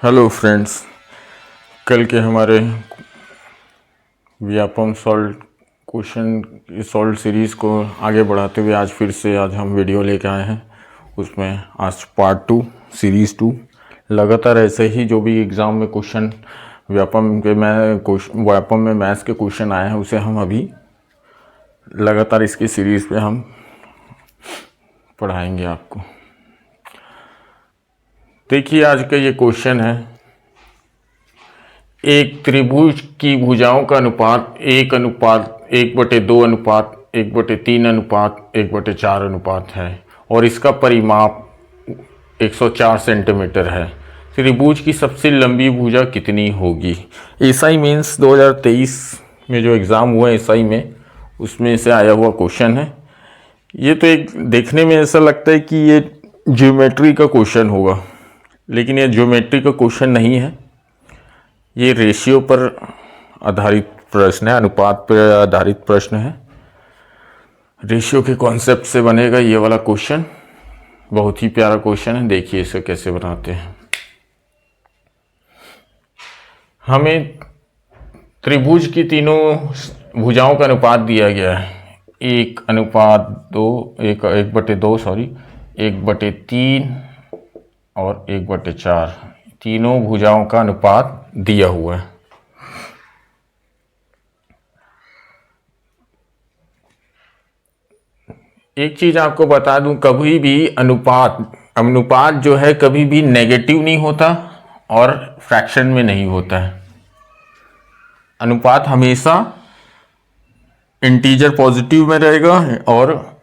Hello friends, कल के हमारे व्यापम सॉल्व सीरीज़ को आगे बढ़ाते हुए आज हम वीडियो लेके आए हैं। उसमें आज पार्ट 2 सीरीज़ 2 लगातार ऐसे ही जो भी एग्ज़ाम में क्वेश्चन व्यापम में मैथ्स के क्वेश्चन आए हैं उसे हम अभी लगातार इसकी सीरीज़ पे हम पढ़ाएंगे आपको। देखिए, आज का ये क्वेश्चन है, एक त्रिभुज की भुजाओं का अनुपात 1:2 अनुपात 1/3 अनुपात 1/4 अनुपात है और इसका परिमाप 104 सेंटीमीटर है। त्रिभुज की सबसे लंबी भुजा कितनी होगी? एसआई मीन्स 2023 में जो एग्ज़ाम हुआ एसआई में, उसमें से आया हुआ क्वेश्चन है। ये तो एक देखने में ऐसा लगता है कि ये ज्योमेट्री का क्वेश्चन होगा, लेकिन ये ज्योमेट्री का क्वेश्चन नहीं है। ये रेशियो पर आधारित प्रश्न है, अनुपात पर आधारित प्रश्न है। रेशियो के कॉन्सेप्ट से बनेगा ये वाला क्वेश्चन। बहुत ही प्यारा क्वेश्चन है, देखिए इसे कैसे बनाते हैं। हमें त्रिभुज की तीनों भुजाओं का अनुपात दिया गया है, 1:3 और 1/4। तीनों भुजाओं का अनुपात दिया हुआ है। एक चीज आपको बता दूं, कभी भी अनुपात जो है कभी भी नेगेटिव नहीं होता और फ्रैक्शन में नहीं होता है। अनुपात हमेशा इंटीजर पॉजिटिव में रहेगा और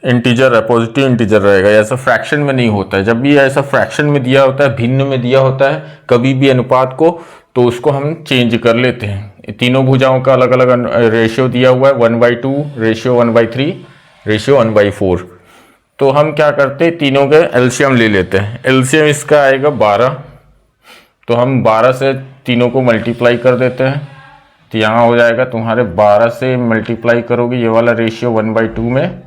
पॉजिटिव इंटीजर रहेगा। ऐसा फ्रैक्शन में नहीं होता है। जब भी ऐसा फ्रैक्शन में दिया होता है, भिन्न में दिया होता है कभी भी अनुपात को, तो उसको हम चेंज कर लेते हैं। तीनों भुजाओं का अलग अलग रेशियो दिया हुआ है, 1/2 रेशियो 1/3 रेशियो 1/4। तो हम क्या करते हैं, तीनों के एलसीएम ले लेते हैं। एलसीएम इसका आएगा 12, तो हम 12 से तीनों को मल्टीप्लाई कर देते हैं। तो यहाँ हो जाएगा तुम्हारे 12 से मल्टीप्लाई करोगे ये वाला रेशियो 1/2 में,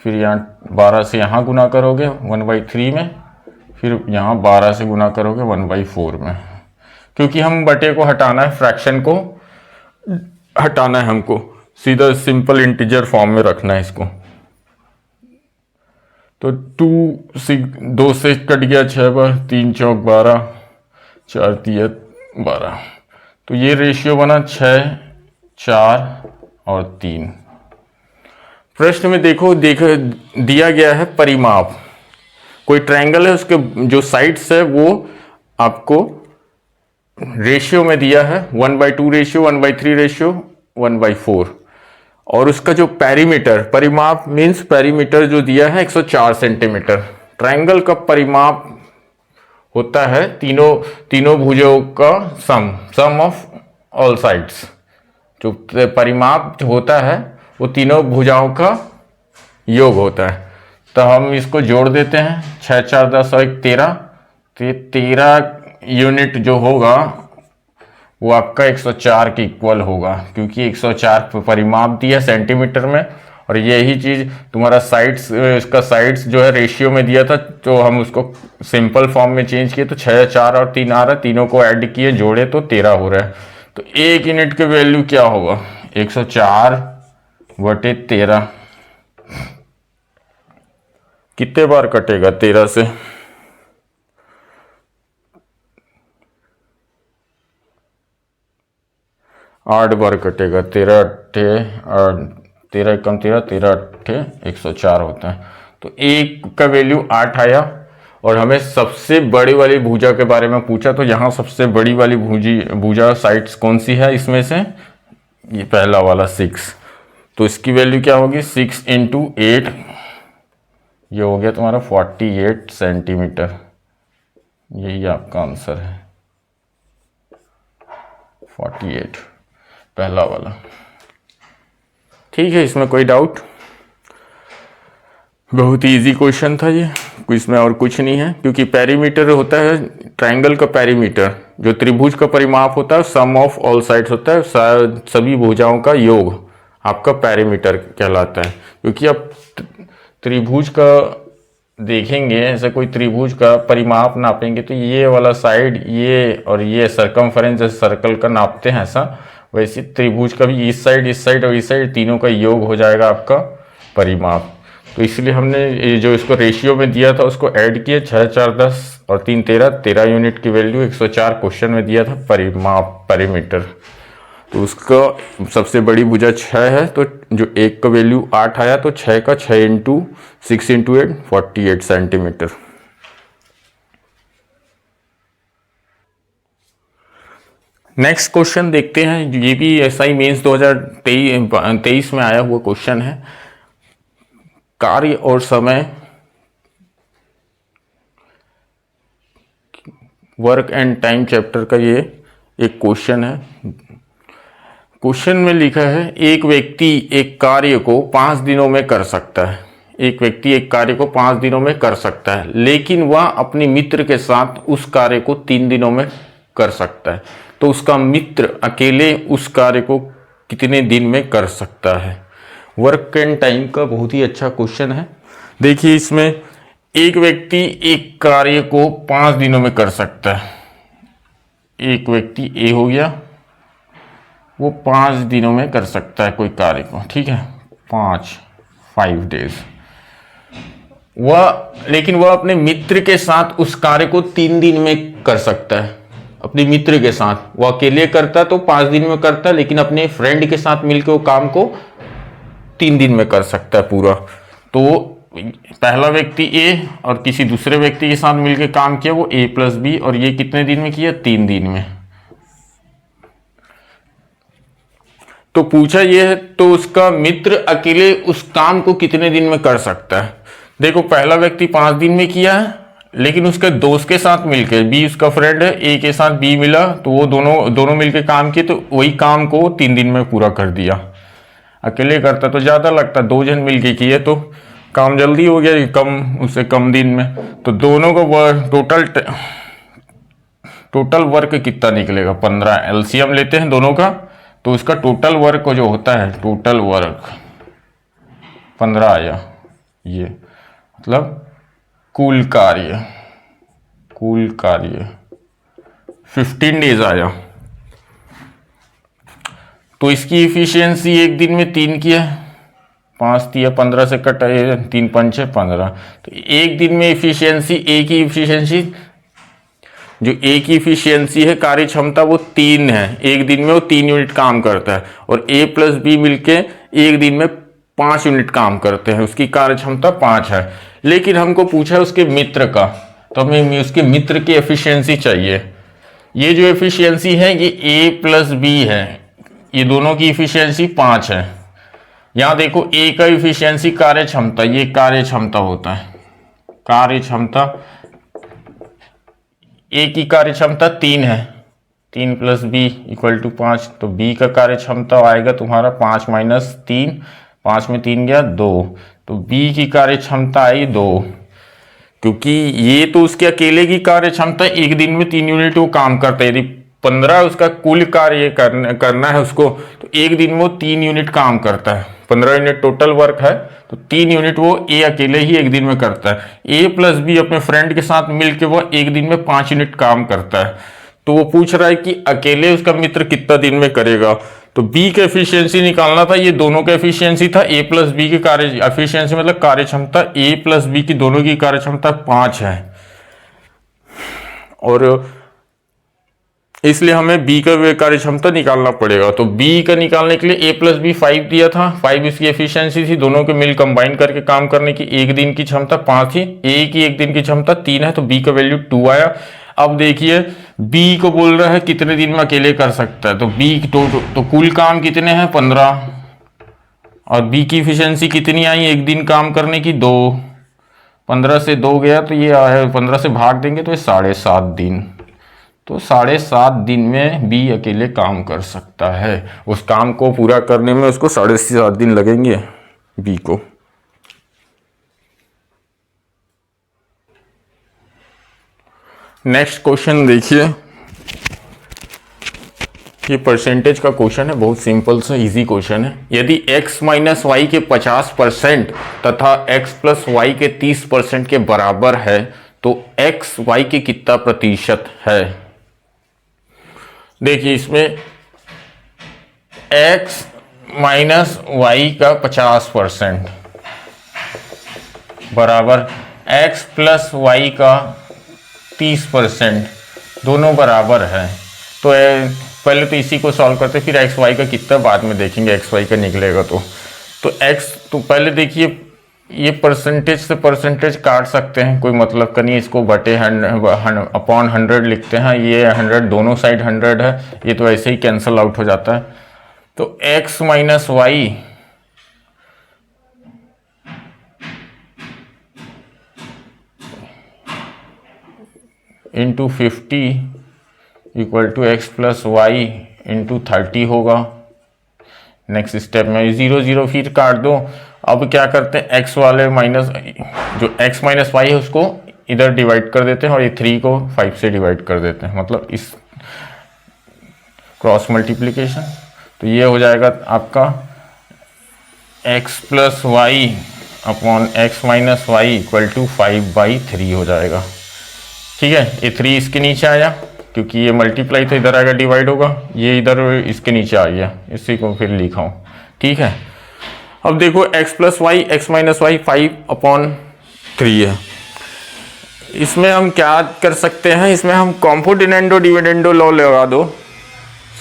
फिर यहाँ 12 से यहाँ गुना करोगे 1/3 में, फिर यहाँ 12 से गुना करोगे 1/4 में। क्योंकि हम बटे को हटाना है, फ्रैक्शन को हटाना है, हमको सीधा सिंपल इंटीजर फॉर्म में रखना है इसको। तो 2 से कट गया 6 बार, 3 चौक 12, 4 तिया 12। तो ये रेशियो बना 6, 4 और 3। प्रश्न में देखो दिया गया है परिमाप। कोई ट्रायंगल है, उसके जो साइड्स है वो आपको रेशियो में दिया है, 1/2 रेशियो 1/3 रेशियो 1/4। और उसका जो परिमाप मीन्स पेरीमीटर जो दिया है 104 सेंटीमीटर। ट्रायंगल का परिमाप होता है तीनों भुजों का सम ऑफ ऑल साइड्स। जो परिमाप होता है वो तीनों भुजाओं का योग होता है। तो हम इसको जोड़ देते हैं, 6 4 10 और 1 13। तो ये 13 यूनिट जो होगा वो आपका 104 के इक्वल होगा, क्योंकि 104 परिमाप दिया सेंटीमीटर में। और यही चीज तुम्हारा इसका साइड्स जो है रेशियो में दिया था, तो हम उसको सिंपल फॉर्म में चेंज किए, तो 6 4 और 3 आ रहा है, तीनों को ऐड किए जोड़े तो 13 हो रहा है। तो 1 यूनिट के वैल्यू क्या होगा, 104/13। कितने बार कटेगा 13 से? 8 बार कटेगा। 13 कम 13 13 104 होता है। तो 1 का वैल्यू 8 आया। और हमें सबसे बड़ी वाली भुजा के बारे में पूछा, तो यहाँ सबसे बड़ी वाली भुजा साइड्स कौन सी है इसमें से? ये पहला वाला 6। तो इसकी वैल्यू क्या होगी, 6 × 8, ये हो गया तुम्हारा 48 सेंटीमीटर। यही आपका आंसर है, 48, पहला वाला। ठीक है, इसमें कोई डाउट? बहुत ही इजी क्वेश्चन था ये, इसमें और कुछ नहीं है। क्योंकि पेरीमीटर होता है ट्रायंगल का पेरीमीटर, जो त्रिभुज का परिमाप होता है सम ऑफ ऑल साइड्स होता है, सभी भुजाओं का योग आपका पेरीमीटर कहलाता है। क्योंकि अब त्रिभुज का देखेंगे ऐसे कोई त्रिभुज का परिमाप नापेंगे तो ये वाला साइड ये और ये सरकमफेरेंस जैसे सर्कल का नापते हैं ऐसा, वैसे त्रिभुज का भी इस साइड और इस साइड तीनों का योग हो जाएगा आपका परिमाप। तो इसलिए हमने ये जो इसको रेशियो में दिया था उसको ऐड किया, 6 4 10 और 3 13 यूनिट की वैल्यू 104 क्वेश्चन में दिया था परिमाप परिमीटर। तो उसका सबसे बड़ी भुजा 6 है, तो जो एक का वैल्यू 8 आया, तो 6 का 6 into 6 into 8 48 centimetre. Next question देखते हैं, ये भी एसआई मेंस 2023 में आया हुआ क्वेश्चन है। कार्य और समय, वर्क एंड टाइम चैप्टर का ये एक क्वेश्चन है। क्वेश्चन में लिखा है एक व्यक्ति एक कार्य को 5 दिनों में कर सकता है। एक व्यक्ति एक कार्य को 5 दिनों में कर सकता है, लेकिन वह अपने मित्र के साथ उस कार्य को 3 दिनों में कर सकता है। तो उसका मित्र अकेले उस कार्य को कितने दिन में कर सकता है। वर्क एंड टाइम का बहुत ही अच्छा क्वेश्चन है। देखिए इसमें एक व्यक्ति एक कार्य को 5 दिनों में कर सकता है। एक व्यक्ति ए हो गया, वो 5 दिनों में कर सकता है कोई कार्य को, ठीक है, 5 डेज। लेकिन वह अपने मित्र के साथ उस कार्य को 3 दिन में कर सकता है। अपने मित्र के साथ, वो अकेले करता तो 5 दिन में करता, लेकिन अपने फ्रेंड के साथ मिलकर वो काम को 3 दिन में कर सकता है पूरा। तो पहला व्यक्ति ए और किसी दूसरे व्यक्ति के साथ मिलकर काम किया, वो ए प्लस बी, और ये कितने दिन में किया, 3 दिन में। तो पूछा ये है, तो उसका मित्र अकेले उस काम को कितने दिन में कर सकता है। देखो पहला व्यक्ति 5 दिन में किया है, लेकिन उसके दोस्त के साथ मिलकर, बी उसका फ्रेंड है, ए के साथ बी मिला, तो वो दोनों मिलकर काम किए, तो वही काम को 3 दिन में पूरा कर दिया। अकेले करता तो ज़्यादा लगता, 2 जन मिलके किए तो काम जल्दी हो गया, उससे कम दिन में। तो दोनों का टोटल वर्क कितना निकलेगा, 15। एलसीएम लेते हैं दोनों का, तो इसका टोटल वर्क जो होता है, टोटल वर्क 15 आया। ये मतलब कुल कार्य 15 डेज आया। तो इसकी इफिशियंसी एक दिन में 3 की है, 5 दिया 15 से कटा, 3 5 15। तो एक दिन में इफिशियंसी, ए की इफिशियंसी, जो ए की इफिशियंसी है कार्य क्षमता, वो 3 है। एक दिन में वो 3 यूनिट काम करता है, और ए प्लस बी मिलके एक दिन में 5 यूनिट काम करते हैं, उसकी कार्य क्षमता 5 है। लेकिन हमको पूछा है उसके मित्र का, तो हमें उसके मित्र की एफिशिएंसी चाहिए। ये जो एफिशिएंसी है ये ए प्लस बी है, ये दोनों की एफिशिएंसी 5 है। यहां देखो ए का एफिशिएंसी कार्य क्षमता, ये कार्य क्षमता होता है, कार्य क्षमता, ए की कार्य क्षमता 3 है, 3 प्लस बी इक्वल टू 5। तो बी का कार्य क्षमता आएगा तुम्हारा 5 माइनस 3, 5 में 3 गया 2, तो बी की कार्य क्षमता आई 2। क्योंकि ये तो उसके अकेले की कार्य क्षमता, एक दिन में 3 यूनिट वो काम करता है। यदि 15 उसका कुल कार्य करना है उसको, तो एक दिन में वो 3 यूनिट काम करता है। 15 यूनिट टोटल वर्क है, तो 3 यूनिट वो ए अकेले ही एक दिन में करता है। ए प्लस बी अपने फ्रेंड के साथ मिलकर वो एक दिन में 5 यूनिट काम करता है। तो वो पूछ रहा है कि अकेले उसका मित्र कितना दिन में करेगा। तो बी का एफिशिएंसी निकालना था, ये दोनों का एफिशिएंसी था, ए प्लस बी की कार्य एफिशिएंसी मतलब कार्य क्षमता, ए प्लस बी की दोनों की कार्य क्षमता 5 है, और इसलिए हमें बी का कार्य क्षमता निकालना पड़ेगा। तो बी का निकालने के लिए ए प्लस बी 5 दिया था, 5 इसकी एफिशिएंसी थी, दोनों के मिल कंबाइन करके काम करने की एक दिन की क्षमता 5 थी, ए की एक दिन की क्षमता 3 है, तो बी का वैल्यू 2 आया। अब देखिए बी को बोल रहा है कितने दिन में अकेले कर सकता है, तो बी तो कुल काम कितने हैं 15, और बी की एफिशिएंसी कितनी आई एक दिन काम करने की 2, 15 से 2 गया तो ये आया, 15 से भाग देंगे तो ये 7.5 दिन। तो 7.5 दिन में बी अकेले काम कर सकता है। उस काम को पूरा करने में उसको 7.5 दिन लगेंगे बी को। नेक्स्ट क्वेश्चन देखिए, ये परसेंटेज का क्वेश्चन है, बहुत सिंपल सा इजी क्वेश्चन है। यदि x माइनस वाई के 50% तथा x प्लस वाई के 30% के बराबर है तो x y के कितना प्रतिशत है। देखिए इसमें x माइनस वाई का 50% बराबर x प्लस वाई का 30%, दोनों बराबर है। तो पहले तो इसी को सॉल्व करते, फिर एक्स वाई का कितना बाद में देखेंगे, एक्स वाई का निकलेगा तो एक्स, तो पहले देखिए ये परसेंटेज से परसेंटेज काट सकते हैं, कोई मतलब का नहीं, इसको बटे अपॉन 100 लिखते हैं। ये 100 दोनों साइड 100 है, ये तो ऐसे ही कैंसिल आउट हो जाता है। तो x minus y into 50 equal to x plus y into 30 होगा। नेक्स्ट स्टेप में 0 0 फिर काट दो। अब क्या करते हैं, एक्स वाले माइनस, जो एक्स माइनस वाई है उसको इधर डिवाइड कर देते हैं और ये 3 को 5 से डिवाइड कर देते हैं, मतलब इस क्रॉस मल्टीप्लिकेशन। तो ये हो जाएगा आपका x plus y upon x minus y equal to 5/3 हो जाएगा। ठीक है, ये 3 इसके नीचे आया क्योंकि ये मल्टीप्लाई तो इधर आएगा, डिवाइड होगा, ये इधर इसके नीचे आ गया, इसी को फिर लिखा हूँ। ठीक है, अब देखो x plus y x minus y 5/3 है। इसमें हम क्या कर सकते हैं, इसमें हम कॉम्पोनेंडो डिविडेंडो लॉ लगा दो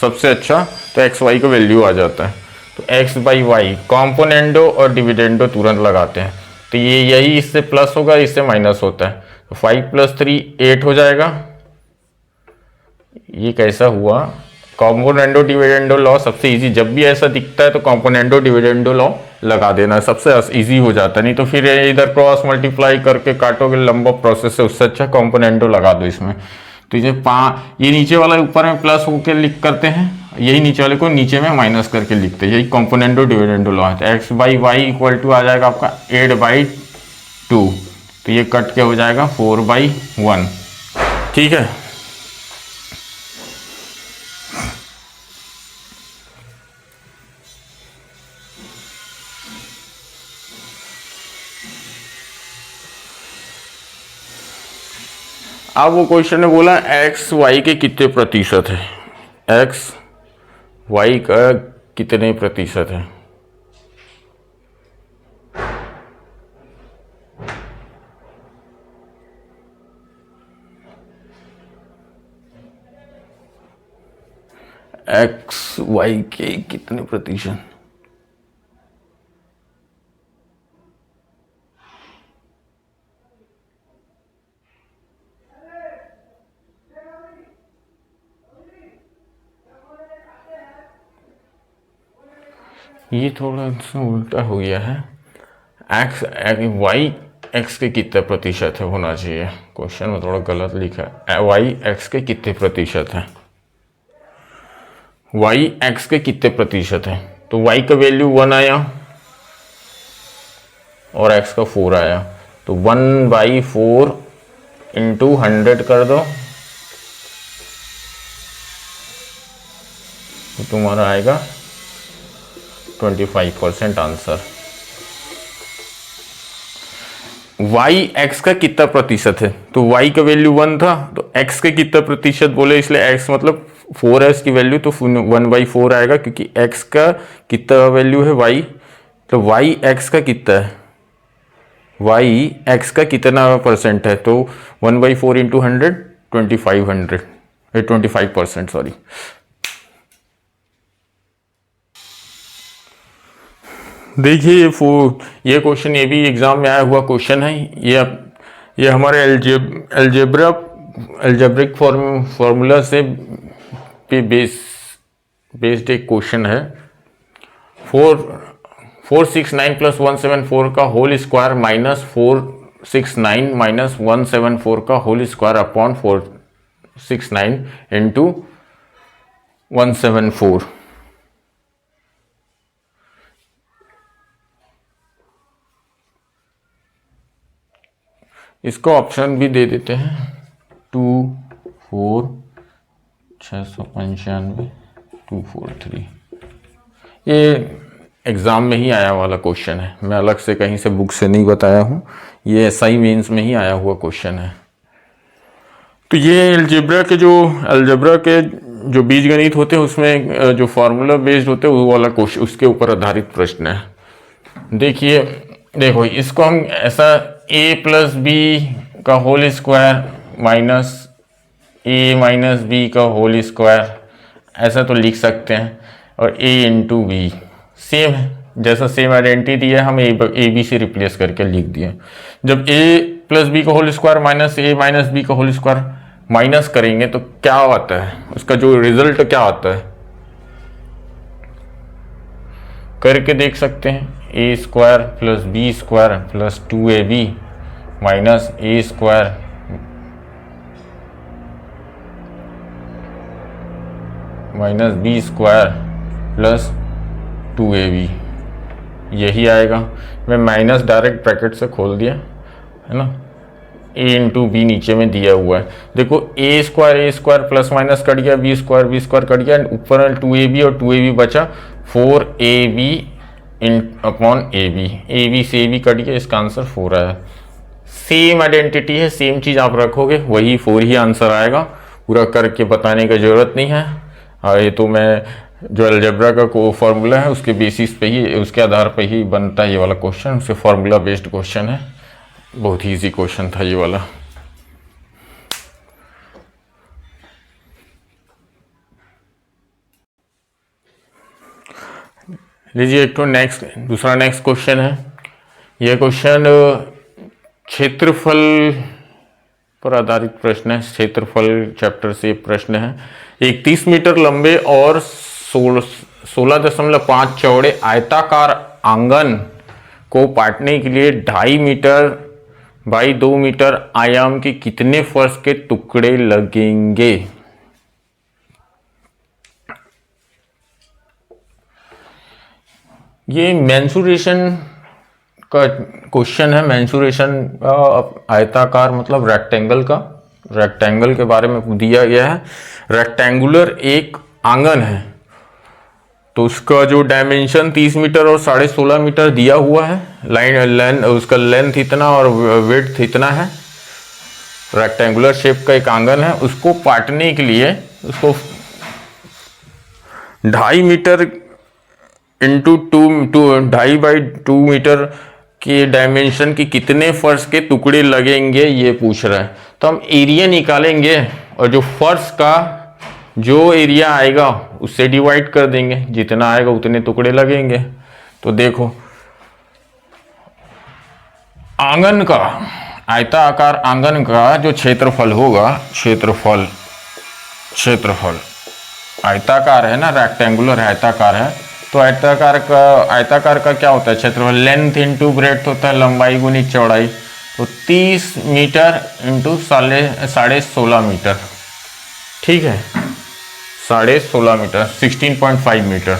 सबसे अच्छा, तो एक्स वाई का वैल्यू आ जाता है। तो एक्स बाई वाई कॉम्पोनेंडो और डिविडेंडो तुरंत लगाते हैं, तो ये यही इससे प्लस होगा, इससे माइनस होता है। तो 5 + 3 8 हो जाएगा। ये कैसा हुआ, कॉम्पोनेंडो डिविडेंडो लॉ सबसे इजी, जब भी ऐसा दिखता है तो कॉम्पोनेंडो डिविडेंडो लॉ लगा देना, सबसे इजी हो जाता है। नहीं तो फिर इधर क्रॉस मल्टीप्लाई करके काटोगे, लंबा प्रोसेस है, उससे अच्छा कॉम्पोनेंडो लगा दो इसमें। तो ये नीचे वाला ऊपर में प्लस होकर लिख करते हैं, यही नीचे वाले को नीचे में माइनस करके लिखते हैं, यही कॉम्पोनेंडो डिविडेंडो लॉ है। X by y equal to आ जाएगा आपका 8/2, तो ये कट के हो जाएगा 4/1। ठीक है, अब वो क्वेश्चन ने बोला एक्स वाई के कितने प्रतिशत है, एक्स वाई का कितने प्रतिशत है। एक्स वाई के कितने प्रतिशत, ये थोड़ा सा उल्टा हो गया है। एक्स वाई एक्स के कितने प्रतिशत है होना चाहिए, क्वेश्चन में थोड़ा गलत लिखा है। वाई एक्स के कितने प्रतिशत है, वाई एक्स के कितने प्रतिशत है, तो वाई का वैल्यू 1 आया और एक्स का 4 आया, तो 1/4 इंटू 100 कर दो, तो तुम्हारा आएगा 25% आंसर। वाई एक्स का कितना प्रतिशत है, तो वाई का वैल्यू 1 था, तो एक्स के कितना प्रतिशत बोले, इसलिए एक्स मतलब 4 है इसकी वैल्यू, तो 1/4 आएगा, क्योंकि एक्स का कितना वैल्यू है वाई, तो वाई एक्स का कितना है, वाई एक्स का कितना परसेंट है, तो 1/4 इंटू 100 25% सॉरी। देखिए ये क्वेश्चन, ये भी एग्जाम में आया हुआ क्वेश्चन है। ये हमारे एल्जेब्रिक फॉर्मूला से बेस्ड एक क्वेश्चन है। 469 + 174 का होल स्क्वायर माइनस 469 माइनस 174 का होल स्क्वायर अपॉन 469 इंटू 174। इसको ऑप्शन भी दे देते हैं, 2 4 695 243। ये एग्ज़ाम में ही आया वाला क्वेश्चन है, मैं अलग से कहीं से बुक से नहीं बताया हूँ, ये एसआई मेंस में ही आया हुआ क्वेश्चन है। तो ये अलजेब्रा के जो बीजगणित होते हैं उसमें जो फार्मूला बेस्ड होते हैं वो वाला क्वेश्चन, उसके ऊपर आधारित प्रश्न है। देखो इसको हम ऐसा a प्लस बी का whole square minus a minus b का होल स्क्वायर ऐसा तो लिख सकते हैं, और a इंटू बी सेम है, जैसा सेम आइडेंटिटी दिया हम ए बी से रिप्लेस करके लिख दिए। जब a प्लस बी का whole square minus a minus b का होल स्क्वायर माइनस करेंगे तो क्या आता है, उसका जो रिजल्ट क्या आता है करके देख सकते हैं। A square plus b square plus 2ab minus a square minus b square plus 2ab, यही आएगा। मैं माइनस डायरेक्ट ब्रैकेट से खोल दिया है ना, a इंटू बी नीचे में दिया हुआ है। देखो ए स्क्वायर प्लस माइनस कट गया, बी स्क्वायर कट गया, ऊपर 2ab और 2ab बचा 4ab अपॉन ए बी से ab कट गया, इसका आंसर 4 आया। सेम आइडेंटिटी है, सेम चीज़ आप रखोगे वही 4 ही आंसर आएगा, पूरा करके बताने की ज़रूरत नहीं है। और ये तो मैं जो अलजेब्रा का फॉर्मूला है उसके बेसिस पे ही, उसके आधार पे ही बनता है ये वाला क्वेश्चन, उससे फॉर्मूला बेस्ड क्वेश्चन है, बहुत ही इजी क्वेश्चन था ये वाला। लीजिए एक तो दूसरा नेक्स्ट क्वेश्चन है। यह क्वेश्चन क्षेत्रफल पर आधारित प्रश्न है, क्षेत्रफल चैप्टर से प्रश्न है। 31 मीटर लंबे और 16.5 चौड़े आयताकार आंगन को पाटने के लिए 2.5 मीटर बाई 2 मीटर आयाम के कितने फर्श के टुकड़े लगेंगे? ये मेंसुरेशन का क्वेश्चन है। मेंसुरेशन आयताकार मतलब रेक्टेंगल के बारे में दिया गया है। रेक्टेंगुलर एक आंगन है तो उसका जो डायमेंशन 30 मीटर और 16.5 मीटर दिया हुआ है। उसका लेंथ इतना और विड्थ इतना है। रेक्टेंगुलर शेप का एक आंगन है, उसको पाटने के लिए उसको 2.5 मीटर इंटू 2.5 बाई 2 मीटर के डायमेंशन के कितने फर्श के टुकड़े लगेंगे ये पूछ रहा है। तो हम एरिया निकालेंगे और जो फर्श का जो एरिया आएगा उससे डिवाइड कर देंगे, जितना आएगा उतने टुकड़े लगेंगे। तो देखो आंगन का, आयताकार आंगन का जो क्षेत्रफल होगा, क्षेत्रफल आयताकार है ना, रेक्टेंगुलर आयताकार है, तो आयताकार का क्या होता है क्षेत्रफल? लेंथ इंटू ब्रेड्थ होता है, लंबाई गुनी चौड़ाई। तो 30 मीटर इंटू 16.5 मीटर, ठीक है, 16.5 मीटर, 16.5 मीटर।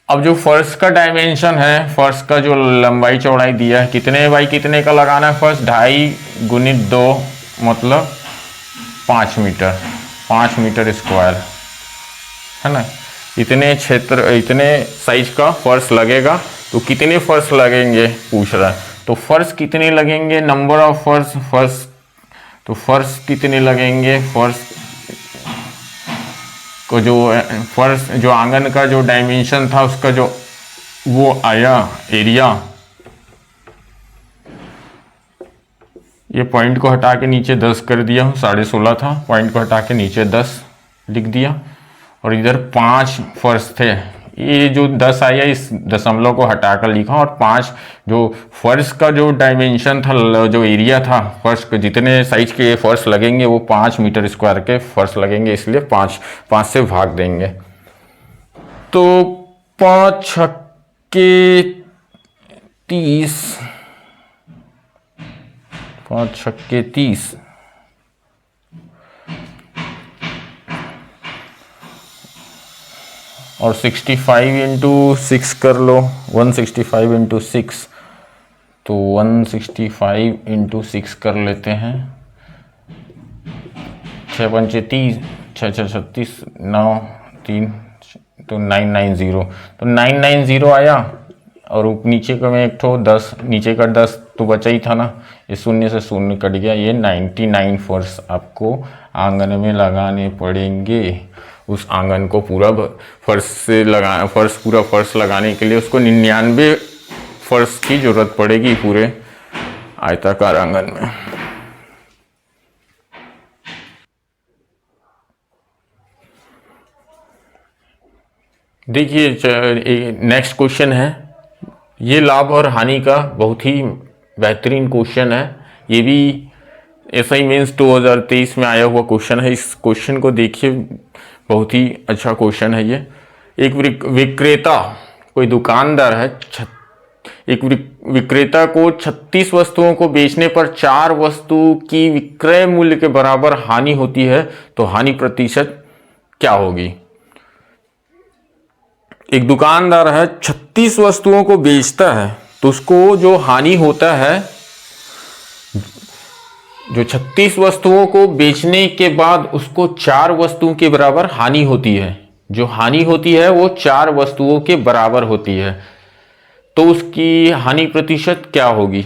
अब जो फर्श का डायमेंशन है, फर्श का जो लंबाई चौड़ाई दिया है, कितने बाई कितने का लगाना है फर्श? 2.5 गुणित 2 मतलब 5 मीटर, 5 मीटर स्क्वायर है ना। इतने साइज का फर्श लगेगा। तो कितने फर्श लगेंगे पूछ रहा है। तो फर्श कितने लगेंगे, नंबर ऑफ फर्श, तो फर्श कितने लगेंगे? फर्श जो आंगन का जो डायमेंशन था उसका जो वो आया एरिया, ये पॉइंट को हटा के नीचे 10 कर दिया हूँ, 16.5 था, पॉइंट को हटा के नीचे 10 लिख दिया, और इधर 5 फर्श थे। ये जो 10 आया इस दशमलव को हटाकर लिखा, और 5 जो फर्श का जो डायमेंशन था, जो एरिया था फर्श के, जितने साइज के फर्श लगेंगे वो 5 मीटर स्क्वायर के फर्श लगेंगे, इसलिए 5 से भाग देंगे। तो 5 छक्के 30, 5 छक्के 30 और 65 इंटू 6 कर लो, 165 इंटू 6, तो 165 इंटू 6 कर लेते हैं। 6 पंचे 30, छः छः 36, 9 3 तो 990, तो 990 आया। और नीचे का में एक ठो 10, नीचे का 10 तो बचा ही था ना, ये शून्य से शून्य कट गया। ये 99 फर्श आपको आंगन में लगाने पड़ेंगे। उस आंगन को पूरा फर्श से पूरा फर्श लगाने के लिए उसको 99 फर्श की जरूरत पड़ेगी पूरे आयताकार आंगन में। देखिए नेक्स्ट क्वेश्चन है, ये लाभ और हानि का बहुत ही बेहतरीन क्वेश्चन है। ये भी एसआई मेंस 2023 में आया हुआ क्वेश्चन है। इस क्वेश्चन को देखिए, बहुत ही अच्छा क्वेश्चन है ये। एक विक्रेता, कोई दुकानदार है, एक विक्रेता को 36 वस्तुओं को बेचने पर 4 वस्तु की विक्रय मूल्य के बराबर हानि होती है, तो हानि प्रतिशत क्या होगी? एक दुकानदार है, 36 वस्तुओं को बेचता है, तो उसको जो हानि होता है, जो 36 वस्तुओं को बेचने के बाद उसको 4 वस्तुओं के बराबर हानि होती है। जो हानि होती है वो 4 वस्तुओं के बराबर होती है, तो उसकी हानि प्रतिशत क्या होगी?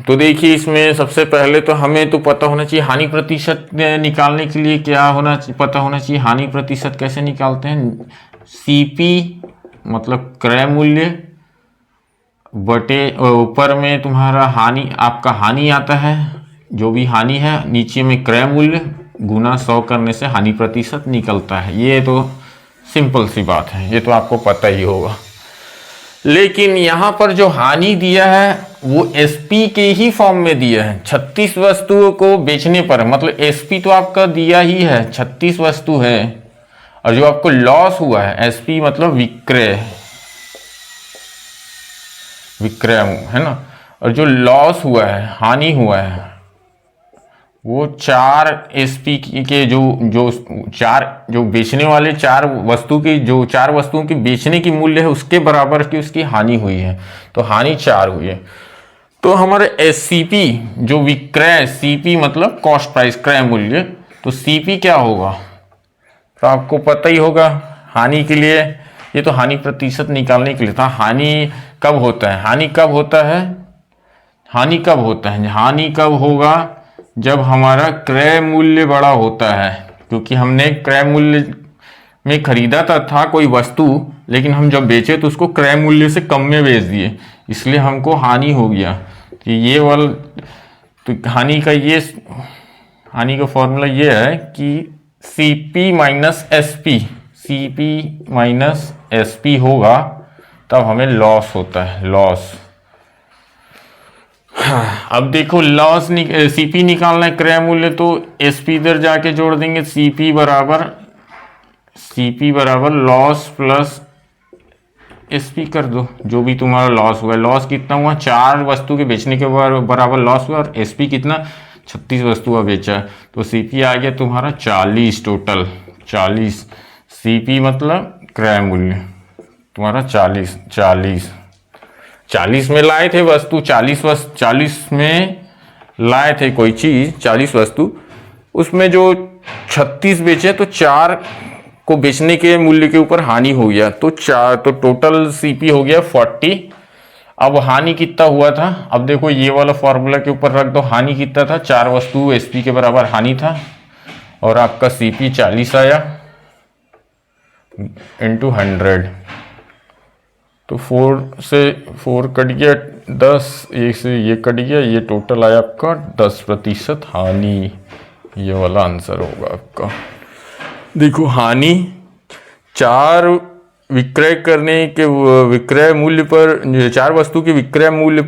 तो देखिए, इसमें सबसे पहले तो हमें तो पता होना चाहिए हानि प्रतिशत निकालने के लिए क्या पता होना चाहिए। हानि प्रतिशत कैसे निकालते हैं? सीपी मतलब क्रय मूल्य बटे ऊपर में तुम्हारा हानि, आपका हानि आता है, जो भी हानि है, नीचे में क्रय मूल्य गुना 100 करने से हानि प्रतिशत निकलता है। ये तो सिंपल सी बात है, ये तो आपको पता ही होगा। लेकिन यहाँ पर जो हानि दिया है वो एसपी के ही फॉर्म में दिया है। 36 वस्तुओं को बेचने पर, मतलब एसपी तो आपका दिया ही है, 36 वस्तु है, और जो आपको लॉस हुआ है, एसपी मतलब विक्रय है ना, और जो लॉस हुआ है, हानि हुआ है, वो 4 एसपी के जो बेचने वाले 4 वस्तु की, जो 4 वस्तुओं की बेचने की मूल्य है उसके बराबर की उसकी हानि हुई है, तो हानि 4 हुई है। तो हमारे एससीपी जो विक्रय, सीपी मतलब कॉस्ट प्राइस, क्रय मूल्य, तो सीपी क्या होगा? तो आपको पता ही होगा हानि के लिए, ये तो हानि प्रतिशत निकालने के लिए था। हानि कब होता है? हानि कब होता है? हानि कब होगा? जब हमारा क्रय मूल्य बड़ा होता है, क्योंकि हमने क्रय मूल्य में खरीदा था कोई वस्तु, लेकिन हम जब बेचे तो उसको क्रय मूल्य से कम में बेच दिए, इसलिए हमको हानि हो गया। तो ये वाला, तो हानि का फॉर्मूला ये है कि सीपी माइनस एसपी होगा, तब हमें लॉस होता है, लॉस। अब देखो, लॉस सीपी निकालना है, क्रय मूल्य, तो एसपी इधर जाके जोड़ देंगे, सीपी बराबर लॉस प्लस एसपी कर दो, जो भी तुम्हारा लॉस हुआ। लॉस कितना हुआ? 4 वस्तु के बेचने के बराबर लॉस हुआ, और एसपी कितना? 36 वस्तु का बेचा, तो सीपी आ गया तुम्हारा 40 टोटल, 40। सीपी मतलब क्रय मूल्य तुम्हारा 40 में लाए थे वस्तु, 40 में लाए थे कोई चीज, 40 वस्तु, उसमें जो 36 बेचे, तो 4 को बेचने के मूल्य के ऊपर हानि हो गया, तो टोटल सीपी हो गया 40। अब हानि कितना हुआ था? अब देखो, ये वाला फॉर्मूला के ऊपर रख दो, हानि कितना था? 4 वस्तु एसपी के बराबर हानि था, और आपका सीपी 40 आया इंटू 100, तो 4 कट गया 10, एक से ये कट गया, ये टोटल आया आपका 10% हानि। ये वाला आंसर होगा आपका। देखो, हानि 4 विक्रय करने के विक्रय मूल्य पर, 4 वस्तु के विक्रय मूल्य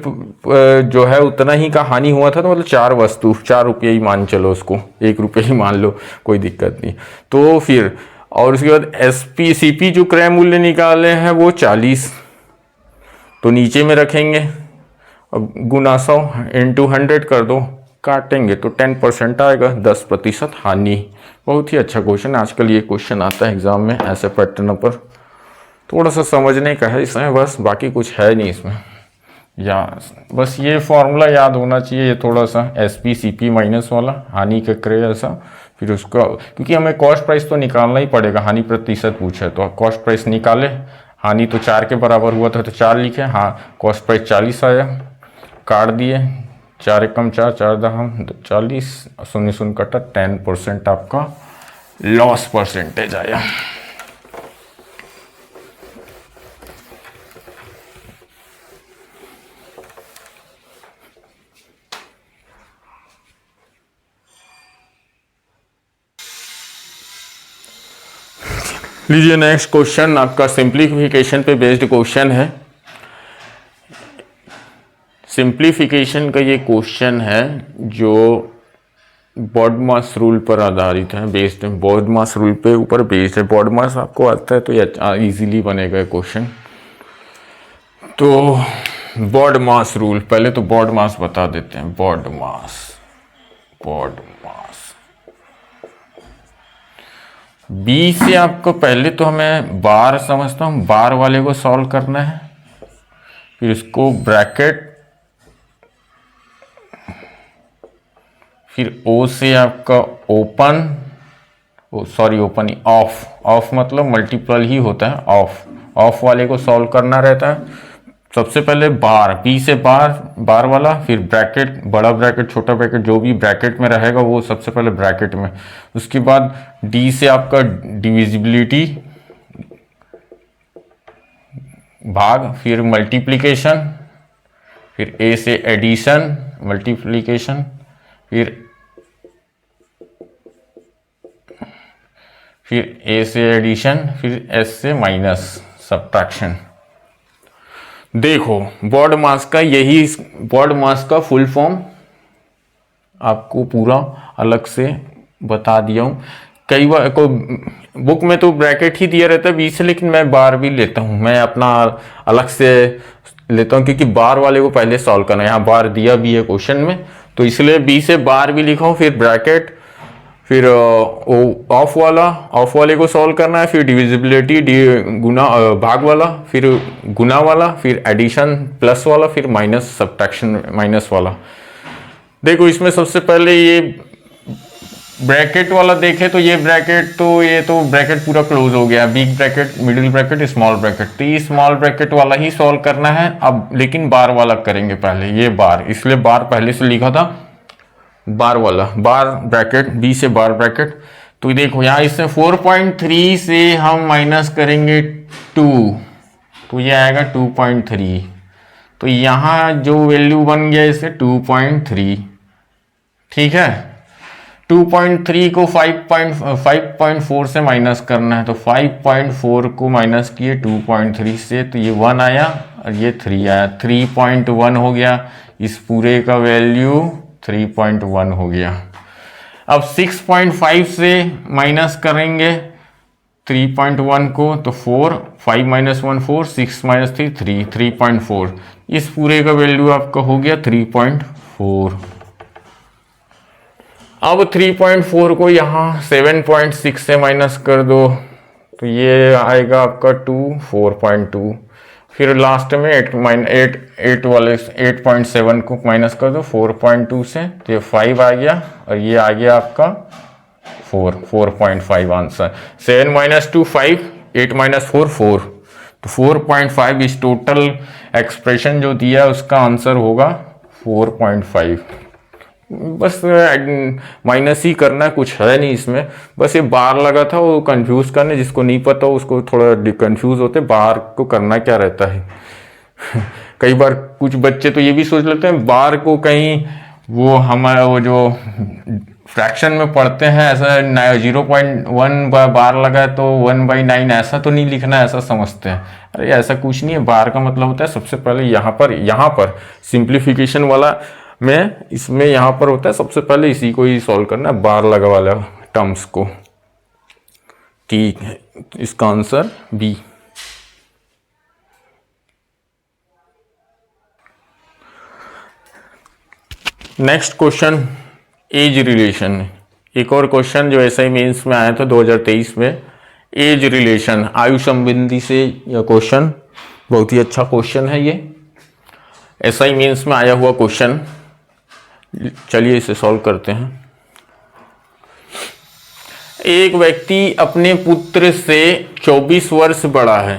जो है उतना ही का हानि हुआ था, तो मतलब 4 वस्तु, 4 रुपये ही मान चलो उसको, 1 रुपये ही मान लो, कोई दिक्कत नहीं। तो फिर, और उसके बाद सीपी जो क्रय मूल्य निकाले हैं वो 40, तो नीचे में रखेंगे, अब गुना 100 इंटू 100 कर दो, काटेंगे तो 10% आएगा, 10% हानि। बहुत ही अच्छा क्वेश्चन है, आजकल ये क्वेश्चन आता है एग्जाम में ऐसे पैटर्न पर, थोड़ा सा समझने का है इसमें बस, बाकी कुछ है नहीं इसमें। या बस ये फॉर्मूला याद होना चाहिए, ये थोड़ा सा SP CP माइनस वाला हानि का करे ऐसा, फिर उसका क्योंकि हमें कॉस्ट प्राइस तो निकालना ही पड़ेगा, हानि प्रतिशत पूछा है तो कॉस्ट प्राइस निकाले, हानि तो 4 के बराबर हुआ था तो 4 लिखे, हाँ कॉस्ट प्राइस 40 आया, काट दिए 4 एकम 4, 4 दहम 40, 0 0 कटा, 10% आपका लॉस परसेंटेज आया। लीजिए नेक्स्ट क्वेश्चन आपका सिंप्लीफिकेशन पे बेस्ड क्वेश्चन है। सिंप्लीफिकेशन का ये क्वेश्चन है जो बॉडमास रूल पर आधारित है, बेस्ड है, बॉडमास रूल पे ऊपर बेस्ड है। बॉडमास आपको आता है तो ये इजीली बनेगा क्वेश्चन। तो बॉडमास रूल, पहले तो बॉडमास बता देते हैं। बॉडमास बी से आपको पहले तो हमें बार समझता हूँ, बार वाले को सॉल्व करना है, फिर इसको ब्रैकेट, फिर ओ से आपका open, sorry open he, of मतलब मल्टीपल ही होता है, ऑफ वाले को सॉल्व करना रहता है। सबसे पहले बार, बी से बार वाला, फिर ब्रैकेट, बड़ा ब्रैकेट छोटा ब्रैकेट जो भी ब्रैकेट में रहेगा वो सबसे पहले ब्रैकेट में, उसके बाद डी से आपका डिविजिबिलिटी भाग, फिर मल्टीप्लिकेशन, फिर ए से एडिशन मल्टीप्लिकेशन, फिर ए से एडिशन, फिर एस से माइनस सब्ट्रैक्शन। देखो बॉडमास का, यही बॉडमास का फुल फॉर्म आपको पूरा अलग से बता दिया हूँ। कई बार को बुक में तो ब्रैकेट ही दिया रहता है बी से, लेकिन मैं बार भी लेता हूँ, मैं अपना अलग से लेता हूँ क्योंकि बार वाले को पहले सॉल्व करना है। यहाँ बार दिया भी है क्वेश्चन में तो इसलिए बी से बार भी लिखा हूँ, फिर ब्रैकेट, फिर ऑफ वाले को सॉल्व करना है, फिर डिविजिबिलिटी गुना भाग वाला, फिर गुना वाला, फिर एडिशन प्लस वाला, फिर माइनस सब्ट्रैक्शन माइनस वाला। देखो इसमें सबसे पहले ये ब्रैकेट वाला देखे तो ये ब्रैकेट पूरा क्लोज हो गया, big bracket, middle bracket, small bracket, तो ये स्मॉल ब्रैकेट वाला ही सॉल्व करना है अब, लेकिन बार वाला करेंगे पहले। ये बार, इसलिए बार पहले से लिखा था, बार वाला, बार ब्रैकेट, बी से बार ब्रैकेट। तो देखो यहाँ इससे 4.3 से हम माइनस करेंगे 2, तो ये आएगा 2.3, तो यहाँ जो वैल्यू बन गया इससे 2.3, ठीक है। 2.3 को 5.4 से माइनस करना है, तो 5.4 को माइनस किए 2.3 से, तो ये 1 आया और ये 3 आया, 3.1 हो गया। इस पूरे का वैल्यू 3.1 हो गया। अब 6.5 से माइनस करेंगे 3.1 को, तो 4, 5 माइनस 1 4, 6 माइनस 3 3.4, इस पूरे का वैल्यू आपका हो गया 3.4। अब 3.4 को यहाँ 7.6 से माइनस कर दो, तो ये आएगा आपका 4.2, फिर लास्ट में 8.7 को माइनस कर दो 4.2 से, तो ये 5 आ गया और ये आ गया आपका 4.5 आंसर। 7 माइनस 2 5, 8 माइनस 4 4, तो 4.5 इस टोटल एक्सप्रेशन जो दिया है उसका आंसर होगा 4.5। बस माइनस ही करना, कुछ है नहीं इसमें, बस ये बार लगा था वो कंफ्यूज करने, जिसको नहीं पता उसको थोड़ा कंफ्यूज होते बार को करना क्या रहता है। कई बार कुछ बच्चे तो ये भी सोच लेते हैं बार को कहीं वो हमारा वो जो फ्रैक्शन में पढ़ते हैं ऐसा 0.1 बार लगा है तो 1/9 ऐसा तो नहीं लिखना, ऐसा समझते हैं। अरे ऐसा कुछ नहीं है, बार का मतलब होता है सबसे पहले यहाँ पर सिंप्लीफिकेशन वाला में, इसमें यहाँ पर होता है सबसे पहले इसी को ही सॉल्व करना है, बार लगा वाला टर्म्स को। ठीक है, इसका answer b. Next question as relation, एक और क्वेश्चन जो एसआई मेंस में आया था 2023 में, एज रिलेशन, आयु संबंधी से यह क्वेश्चन बहुत ही अच्छा क्वेश्चन है ये। SI मेंस में आया हुआ क्वेश्चन। चलिए इसे सॉल्व करते हैं। एक व्यक्ति अपने पुत्र से 24 वर्ष बड़ा है।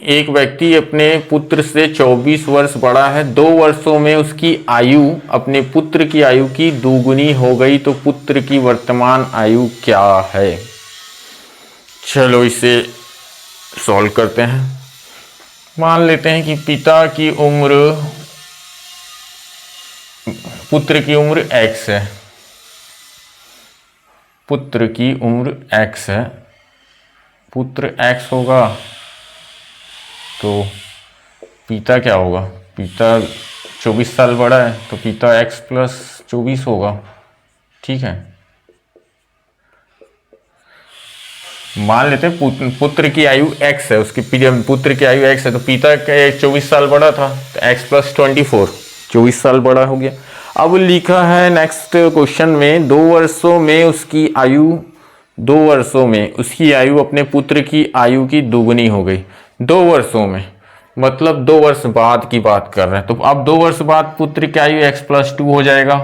एक व्यक्ति अपने पुत्र से 24 वर्ष बड़ा है। 2 वर्षों में उसकी आयु अपने पुत्र की आयु की दोगुनी हो गई, तो पुत्र की वर्तमान आयु क्या है? चलो इसे सॉल्व करते हैं। मान लेते हैं कि पुत्र की उम्र x है। पुत्र की उम्र x है। पुत्र x होगा तो पिता क्या होगा? पिता 24 साल बड़ा है तो पिता x प्लस 24 होगा। ठीक है, मान लेते हैं पुत्र की आयु x है, उसकी पुत्र की आयु x है तो पिता 24 साल बड़ा था तो x प्लस 24 24 साल बड़ा हो गया। अब लिखा है नेक्स्ट क्वेश्चन में 2 वर्षों में उसकी आयु अपने पुत्र की आयु की दोगुनी हो गई। 2 वर्षों में मतलब 2 वर्ष बाद की बात कर रहे हैं। तो अब 2 वर्ष बाद पुत्र की आयु x प्लस 2 हो जाएगा,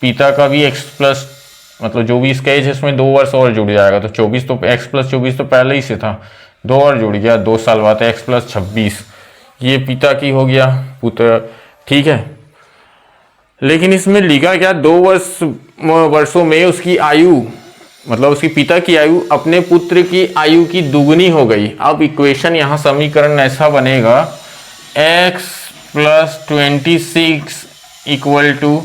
पिता का भी x प्लस मतलब जो भी इसका एज है इसमें 2 वर्ष और जुड़ जाएगा। तो 24 तो x प्लस 24 तो पहले ही से था, 2 और जुड़ गया, 2 साल बाद x प्लस 26। ये पिता की हो गया पुत्र। ठीक है, लेकिन इसमें लिखा क्या? 2 वर्षों में उसकी आयु मतलब उसकी पिता की आयु अपने पुत्र की आयु की दुगनी हो गई। अब इक्वेशन यहाँ समीकरण ऐसा बनेगा x प्लस 26 इक्वल टू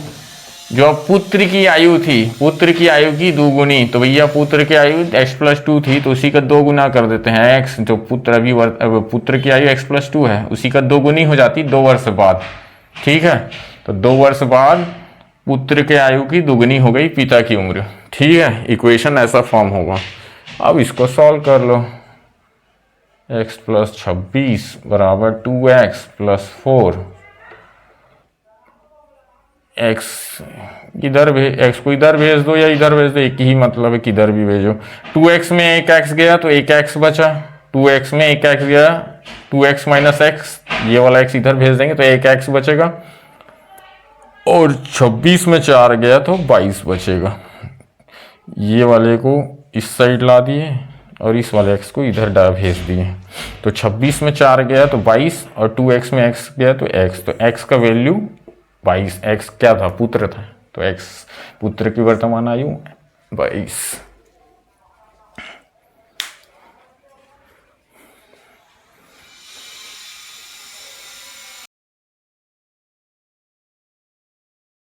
जो पुत्र की आयु थी, पुत्र की आयु की दोगुनी। तो भैया पुत्र की आयु x प्लस 2 थी तो उसी का 2 गुना कर देते हैं। x जो पुत्र की आयु x प्लस 2 है उसी का 2 गुनी हो जाती 2 वर्ष बाद। ठीक है, तो 2 वर्ष बाद पुत्र के आयु की दुगनी हो गई पिता की उम्र। ठीक है, इक्वेशन ऐसा फॉर्म होगा। अब इसको सॉल्व कर लो। x प्लस 26 बराबर 2x प्लस 4। x को इधर भेज दो या इधर भेज दो, एक ही मतलब है, किधर भी भेजो। 2x में एक x गया तो एक x बचा, 2x में एक x गया 2x माइनस x, ये वाला x इधर भेज देंगे तो एक x बचेगा, और 26 में 4 गया तो 22 बचेगा। ये वाले को इस साइड ला दिए और इस वाले x को इधर भेज दिए। तो 26 में 4 गया तो 22 और 2x में x गया तो x, तो x का वैल्यू 22। x क्या था? पुत्र था, तो x पुत्र की वर्तमान आयु 22।